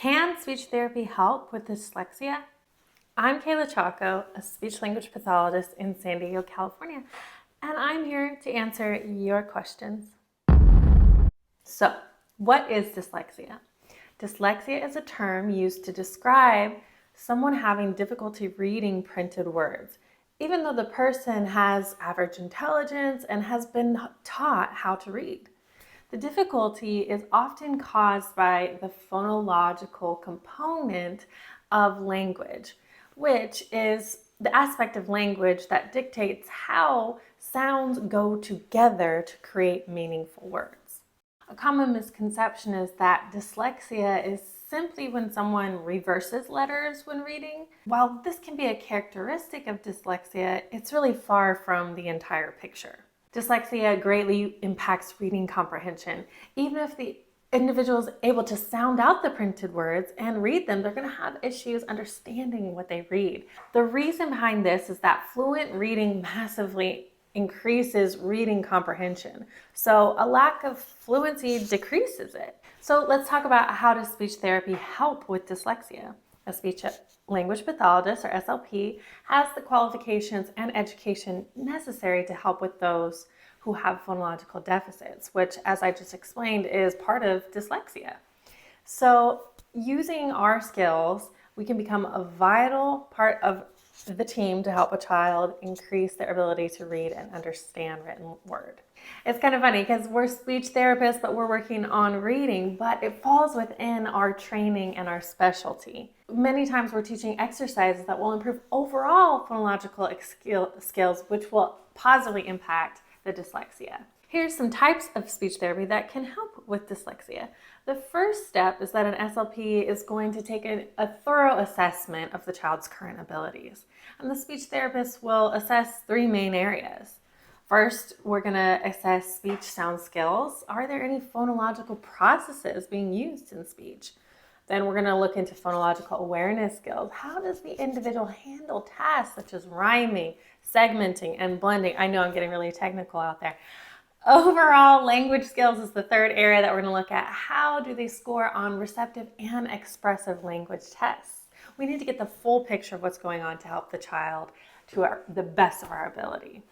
Can speech therapy help with dyslexia? I'm Kayla Chaco, a speech-language pathologist in San Diego, California, and I'm here to answer your questions. So, what is dyslexia? Dyslexia is a term used to describe someone having difficulty reading printed words, even though the person has average intelligence and has been taught how to read. The difficulty is often caused by the phonological component of language, which is the aspect of language that dictates how sounds go together to create meaningful words. A common misconception is that dyslexia is simply when someone reverses letters when reading. While this can be a characteristic of dyslexia, it's really far from the entire picture. Dyslexia greatly impacts reading comprehension. Even if the individual is able to sound out the printed words and read them, they're going to have issues understanding what they read. The reason behind this is that fluent reading massively increases reading comprehension. So a lack of fluency decreases it. So let's talk about how does speech therapy help with dyslexia. A speech language pathologist, or SLP, has the qualifications and education necessary to help with those who have phonological deficits, which, as I just explained, is part of dyslexia. So using our skills, we can become a vital part of the team to help a child increase their ability to read and understand written word. It's kind of funny because we're speech therapists, but we're working on reading, but it falls within our training and our specialty. Many times we're teaching exercises that will improve overall phonological skills, which will positively impact the dyslexia. Here's some types of speech therapy that can help with dyslexia. The first step is that an SLP is going to take a thorough assessment of the child's current abilities. And the speech therapist will assess three main areas. First, we're going to assess speech sound skills. Are there any phonological processes being used in speech? Then we're going to look into phonological awareness skills. How does the individual handle tasks such as rhyming, segmenting, and blending? I know I'm getting really technical out there. Overall, language skills is the third area that we're going to look at. How do they score on receptive and expressive language tests? We need to get the full picture of what's going on to help the child to the best of our ability.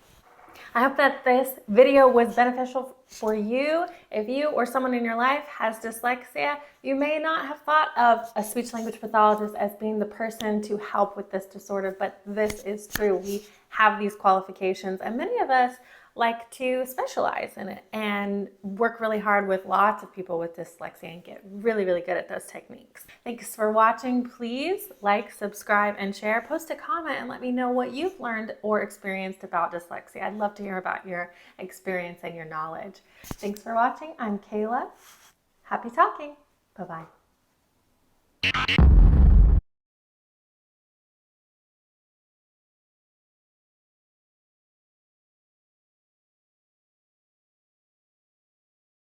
I hope that this video was beneficial for you. If you or someone in your life has dyslexia, you may not have thought of a speech-language pathologist as being the person to help with this disorder, but this is true. We have these qualifications, and many of us like to specialize in it and work really hard with lots of people with dyslexia and get really, really good at those techniques. Thanks for watching. Please like, subscribe, and share. Post a comment and let me know what you've learned or experienced about dyslexia. I'd love to hear about your experience and your knowledge. Thanks for watching. I'm Kayla. Happy talking. Bye-bye.